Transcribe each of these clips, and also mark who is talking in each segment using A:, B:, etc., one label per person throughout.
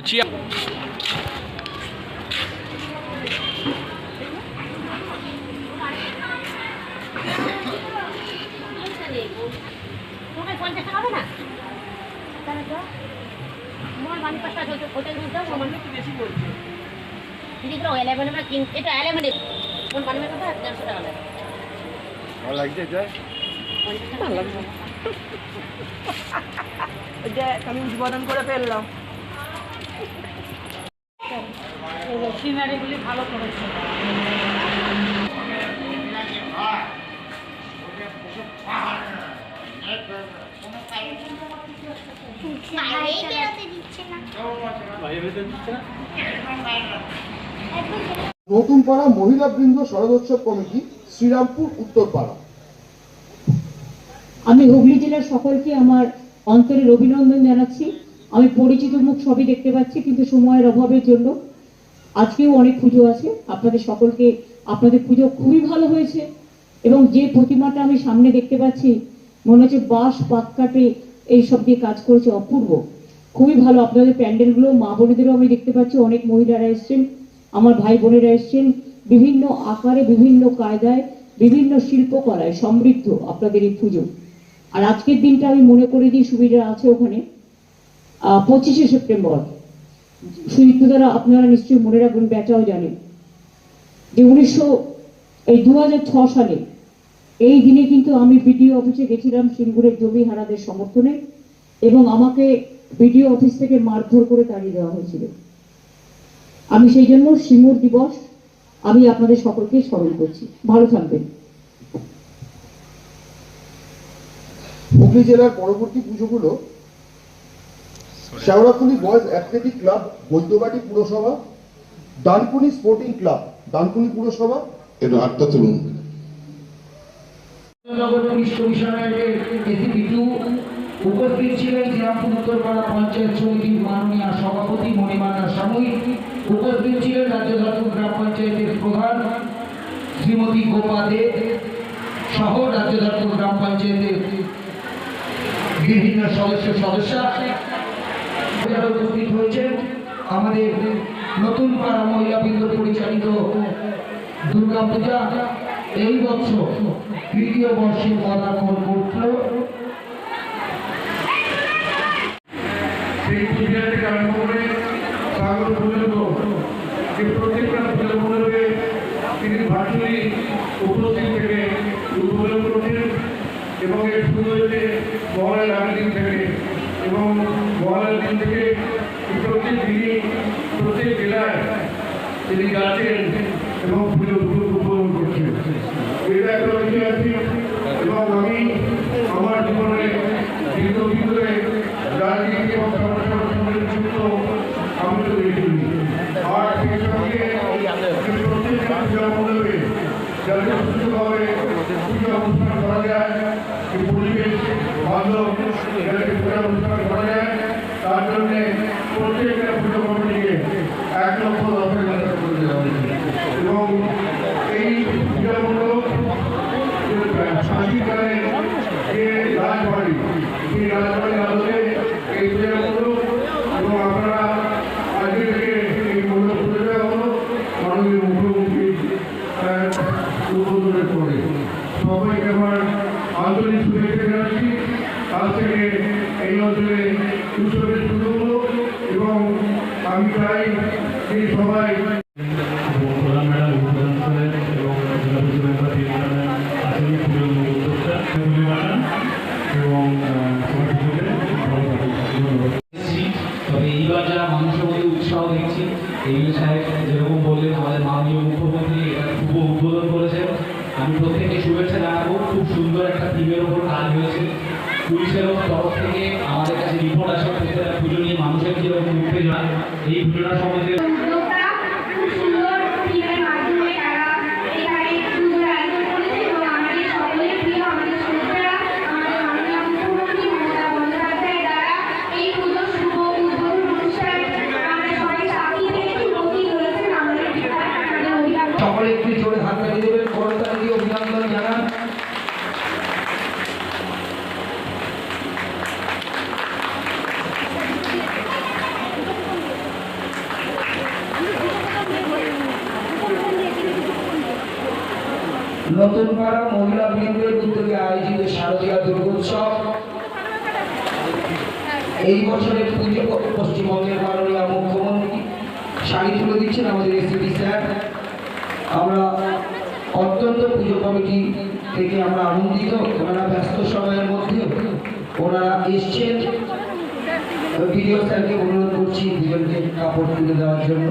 A: বলছি
B: আমি উদ্বোধন করে ফেললাম। সিনারিগুলি ভালো করেছে।
C: নতুন পাড়া মহিলা বৃন্দ শরদোৎসব কমিটি, শ্রীরামপুর উত্তরপাড়া।
D: আমি হুগলি জেলার সকলকে আমার অন্তরের অভিনন্দন জানাচ্ছি। আমি পরিচিত মুখ সবই দেখতে পাচ্ছি, কিন্তু সময়ের অভাবের জন্য আজকেও অনেক পুজো আছে। আপনাদের সকলকে, আপনাদের পুজো খুবই ভালো হয়েছে এবং যে প্রতিমাটা আমি সামনে দেখতে পাচ্ছি মনে হচ্ছে বাঁশ পাটকাঠে এইসব দিয়ে কাজ করেছে, অপূর্ব, খুবই ভালো। আপনাদের প্যান্ডেলগুলো, মা বোনেদেরও আমি দেখতে পাচ্ছি, অনেক মহিলারা এসছেন, আমার ভাই বোনেরা এসছেন, বিভিন্ন আকারে, বিভিন্ন কায়দায়, বিভিন্ন শিল্পকলায় সমৃদ্ধ আপনাদের এই পুজো। আর আজকের দিনটা আমি মনে করে দিই, সুবিধা আছে ওখানে 25শে সেপ্টেম্বর, সুদীপ্ত দ্বারা আপনারা নিশ্চয়ই মনে রাখবেন, ব্যাটাও জানেন যে 2006 সালে এই দিনে কিন্তু আমি বিডিও অফিসে গেছিলাম সিঙ্গুরের জমি হারাদের সমর্থনে, এবং আমাকে বিডিও অফিস থেকে মারধর করে তাড়িয়ে দেওয়া হয়েছিল। আমি সেই জন্য সিঙ্গুর দিবস আমি আপনাদের সকলকে স্মরণ করছি। ভালো থাকবেন।
C: হুগলি জেলার পরবর্তী পুজোগুলো: Sheoraphuli boys athletic club, Baidyabati পুরসভা; ডানকুনি স্পোর্টিং ক্লাব, ডানকুনি পুরসভা।
E: একটু হাতটা তুলুন।
F: উপস্থিত ছিলেন শ্রীরামপুর উত্তরপাড়া পঞ্চায়েত সমিতির মাননীয় সভাপতি মণিমালা সাময়িক। উপস্থিত ছিলেন রাজ্য ধর্মপুর গ্রাম পঞ্চায়েতের প্রধান শ্রীমতী গোপা দে সহ রাজ্য ধর্মপুর গ্রাম পঞ্চায়েতের বিভিন্ন সদস্যা উপস্থিত হয়েছেন। আমাদের নতুন পাড়া মহিলা বৃন্দ পরিচালিত দুর্গা পূজা এই বছর 3য় বর্ষে পদার্পণ করল। সেই পূজা থেকে আরম্ভ করে স্বাগত পর্যন্ত যে প্রত্যেকটা পূজা মণ্ডপে তিনি ভার্চুয়ালি উপস্থিত থেকে উদ্বোধন করছেন এবং এর শুরু হয়েছে মহালয়ার আগের দিন থেকে, এবং মহালয়ার দিন থেকে প্রত্যেক দিনই প্রত্যেক জেলায় তিনি যাচ্ছেন এবং পুজো উদ্বোধন করছেন। এটা একটা ঐতিহাসিক, এবং আমি আমার জীবনে দীর্ঘদিন ধরে রাজনীতি এবং সমাজের সঙ্গে যুক্ত আমি তো দেখিনি। আর সেই সঙ্গে প্রত্যেকটা পূজা মণ্ডপে যাতে সুস্থভাবে পূজা অনুষ্ঠান করা যায়, এই পরিবেশ বান্ধব যাতে পূজা অনুষ্ঠান করা যায়, তার জন্যে প্রত্যেকটা পুজো কমিটিকে 1,10,000 করে দেওয়া হয়েছে। এবং এই পূজা মণ্ডপ শান্তিকালে যে রাজবাড়ি, সেই রাজবাড়ির আলোতে এই পূজা মণ্ডপ, এবং আপনারা আজকে থেকে এই মণ্ডপ খুলে দেওয়া হলো মাননীয় মুখ্যমন্ত্রী উদ্বোধনের পরে। সবাইকে আমার আন্তরিক শুভেচ্ছা জানাচ্ছি। আজ থেকে এই অঞ্চলে উৎসবের শুরু হলো, এবং আমি চাই যে সবাই
G: তবে এইবার যারা মানুষের মধ্যে উৎসাহ দেখছি, এই সাহেব যেরকম বললেন আমাদের মাননীয় মুখ্যমন্ত্রী এটা শুভ উদ্বোধন করেছেন, আমি প্রত্যেককে শুভেচ্ছা জানাবো। খুব সুন্দর একটা থিমের ওপর কাজ হয়েছে। পুলিশেরও তরফ থেকে আমাদের কাছে রিপোর্ট আসে প্রত্যেকটা পুজো নিয়ে মানুষের যেরকম উত্তেজনা, এই পুজোটা সম্বন্ধে
F: সকলে একটু জোরে হাততালি দেবেন, করতালি দিয়ে অভিনন্দন জানান।
A: নতুন পাড়া মহিলা বৃন্দের উদ্যোগে আয়োজিত শারদীয়া দুর্গোৎসব এই বছরের পুজো পশ্চিমবঙ্গের মাননীয় মুখ্যমন্ত্রী শাড়ি তুলে দিচ্ছেন আমাদের এসপি স্যার। আমরা অত্যন্ত পুজো কমিটি থেকে আমরা আনন্দিত। ওনারা ব্যস্ত সময়ের মধ্যেও ওনারা এসছেন। ভিডিও স্যারকে অনুরোধ করছি দুজনকে কাপড় তুলে দেওয়ার জন্য।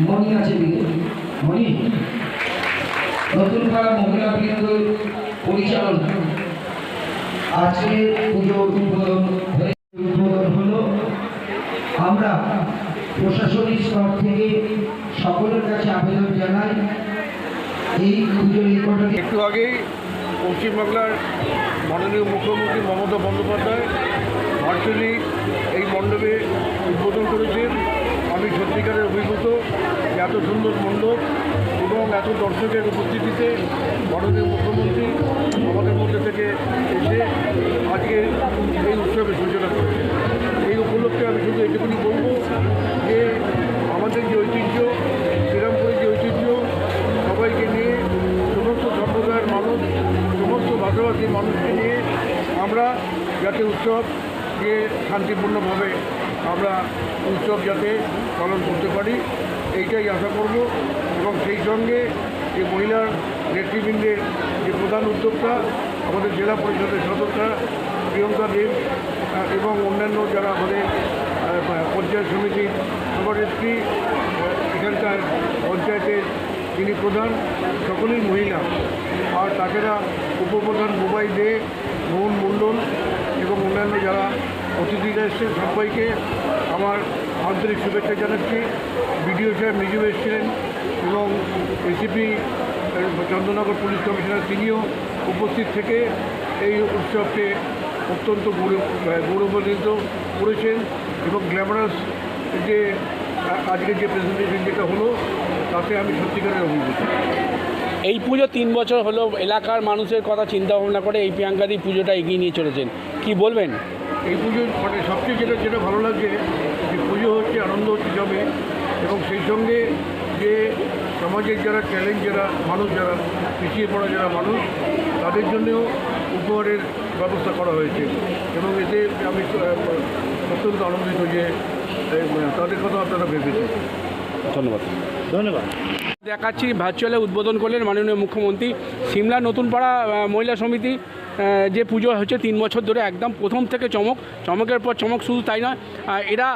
A: মণি আছে মণি নতুন পাড়া মহিলা বৃন্দ পরিচালনা আজকে পুজো উদ্বোধন হলো। আমরা প্রশাসনিক স্তর থেকে সকলের কাছে আবেদন জানাই এই পুজোর নিকটে।
F: একটু আগেই পশ্চিমবাংলার মাননীয় মুখ্যমন্ত্রী মমতা বন্দ্যোপাধ্যায় ভার্চুয়ালি এই মণ্ডপে উদ্বোধন করেছেন। আমি সত্যিকারের অভিভূত যে এত সুন্দর মণ্ডপ এবং এত দর্শকের উপস্থিতিতে মাননীয় মুখ্যমন্ত্রী আমাদের মধ্যে থেকে এসে আজকে এই উৎসবের সূচনা করেছে। এই উপলক্ষে আমি শুধু এটুকুনি বলবো যে আমাদের যে ঐতিহ্য, শ্রীরামপুরের যে ঐতিহ্য, সবাইকে নিয়ে সমস্ত সম্প্রদায়ের মানুষ, সমস্ত ভাষাভাষী মানুষকে নিয়ে আমরা যাতে উৎসবকে শান্তিপূর্ণভাবে আমরা উৎসব যাতে পালন করতে পারি এইটাই আশা করব। এবং সেই সঙ্গে যে মহিলার নেতৃবৃন্দের যে প্রধান উদ্যোক্তা আমাদের জেলা পরিষদের সদস্য প্রিয়ঙ্কা দেব এবং অন্যান্য যারা আমাদের পঞ্চায়েত সমিতির সভানেত্রী, এখানকার পঞ্চায়েতের যিনি প্রধান, সকলেই মহিলা। আর তাছাড়া উপপ্রধান মোবাইল দে, মোহন মণ্ডল এবং অন্যান্য যারা অতিথিরা এসছেন সবাইকে আমার আন্তরিক শুভেচ্ছা জানাচ্ছি। বিডিও সাহেব নিজেও এসেছিলেন এবং এসিপি চন্দ্রনগর পুলিশ কমিশনার তিনিও উপস্থিত থেকে এই উৎসবকে অত্যন্ত গৌরবান্বিত করেছেন এবং গ্ল্যামারাস যে আজকে যে প্রেজেন্টেশন যেটা হলো তাতে আমি সত্যিকারের অভিভূত।
E: এই পুজো 3 বছর হলো, এলাকার মানুষের কথা চিন্তা ভাবনা করে এই প্রিয়াঙ্কাদি পুজোটা এগিয়ে নিয়ে চলেছেন, কি বলবেন?
F: এই পুজো মানে সবচেয়ে যেটা ভালো লাগছে যে পুজো হচ্ছে, আনন্দ হচ্ছে জমে এবং সেই সঙ্গে যে সমাজের যারা চ্যালেঞ্জ, যারা মানুষ, যারা পিছিয়ে পড়া যারা মানুষ, তাদের জন্যও উপহারের ব্যবস্থা করা হয়েছে এবং এতে আমি অত্যন্ত আনন্দিত যে তাদের কথা আপনারা ভেবেছেন।
E: ধন্যবাদ। দেখাচ্ছি ভার্চুয়ালে উদ্বোধন করলেন মাননীয় মুখ্যমন্ত্রী। সিমলা নতুনপাড়া মহিলা সমিতি যে পুজো হচ্ছে 3 বছর ধরে, একদম প্রথম থেকে চমকের পর চমক। শুধু তাই নয়, এরা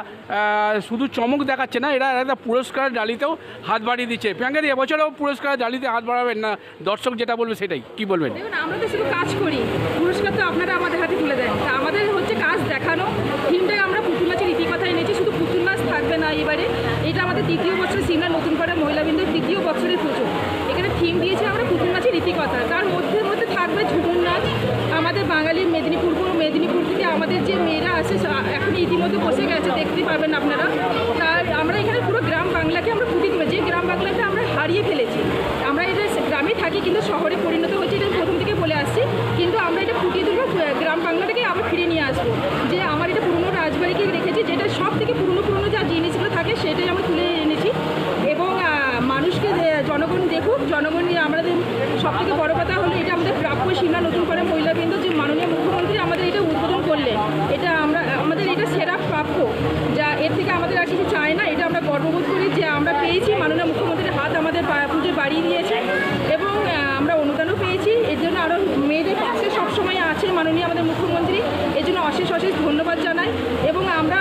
E: শুধু চমক দেখাচ্ছে না, এরা একটা পুরস্কার ডালিতেও হাত বাড়িয়ে দিচ্ছে। প্রিয়াঙ্কাদি, এবছরও পুরস্কার ডালিতে হাত বাড়াবেন না? দর্শক যেটা বলবে সেটাই, কি বলবেন?
H: দেখুন, আমরা তো শুধু কাজ করি, পুরস্কার তো আপনারা আমাদের হাতে তুলে দেন। তা আমাদের হচ্ছে কাজ দেখানো। থিমটাকে আমরা পুতুল নাচের রীতিকথায় এনেছি। শুধু পুতুল নাচ থাকবে না এবারে, এটা আমাদের 3য় বছরের সিমলা নতুনপাড়া মহিলাবৃন্দের 3য় বছরের পুজো। এখানে থিম দিয়েছি আমরা পুতুল নাচের রীতিকথা। তার মধ্যে থাকবে ঝুমুর নাচ। আমাদের বাঙালির মেদিনীপুর থেকে আমাদের যে মেয়েরা আছে এখন ইতিমধ্যে বসে গেছে, দেখতে পারবেন আপনারা। তার আমরা এখানে পুরো গ্রাম বাংলাকে আমরা ফুটিয়ে তুলেছি। যে গ্রাম বাংলাকে আমরা হারিয়ে ফেলেছি। আমরা এটা গ্রামে থাকি কিন্তু শহরে পরিণত হচ্ছে, এটা প্রথম থেকে বলে আসছি। কিন্তু আমরা এটা ফুটিয়ে তুলবো, গ্রাম বাংলাটাকে আবার ফিরে নিয়ে আসবো। যে আমার এটা পুরনো রাজবাড়িকে রেখেছি, যেটা সব থেকে পুরনো যা জিনিসগুলো থাকে সেটাই আমরা তুলে এনেছি এবং মানুষকে জনগণ দেখুক। জনগণ আমাদের সব থেকে বড় কথা হলো এটা আমাদের প্রাপ্য। সিমলা নতুনপাড়া মহিলাবৃন্দ যে মাননীয় মুখ্যমন্ত্রী আমাদের এটা উদ্বোধন করলেন, এটা আমাদের এটা সেরা প্রাপ্য। যা এর থেকে আমাদের আর কিছু চাই না। এটা আমরা গর্ববোধ করি যে আমরা পেয়েছি, মাননীয় মুখ্যমন্ত্রীর হাত আমাদের পুজোয় বাড়িয়ে দিয়েছে এবং আমরা অনুদানও পেয়েছি। এর জন্য আরও মেয়েদের পাশে সবসময় আছে মাননীয় আমাদের মুখ্যমন্ত্রী, এর জন্য অশেষ ধন্যবাদ জানাই। এবং আমরা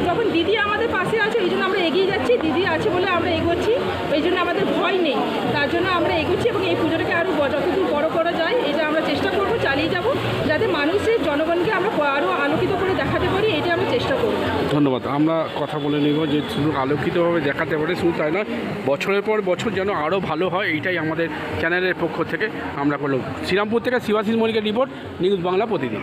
H: যখন দিদি আমাদের পাশে আছে, এই জন্য আমরা এগিয়ে যাচ্ছি। দিদি আছে বলে আমরা এগোচ্ছি, এই জন্য আমাদের ভয় নেই। তার জন্য আমরা এগোচ্ছি এবং এই পুজোটাকে আরও যতদূর বড় করা যায় এটা আমরা চেষ্টা করব, চালিয়ে যাব, যাতে মানুষের জনগণকে আমরা আরও আলোকিত করে দেখাতে পারি। এটা আমরা চেষ্টা করব।
E: ধন্যবাদ। আমরা কথা বলে নিব যে শুধু আলোকিতভাবে দেখাতে পারে, শুধু তাই নয়, বছরের পর বছর যেন আরও ভালো হয়, এইটাই আমাদের চ্যানেলের পক্ষ থেকে আমরা করলাম। শ্রীরামপুর থেকে শিবাশিস মল্লিকের রিপোর্ট, নিউজ বাংলা প্রতিদিন।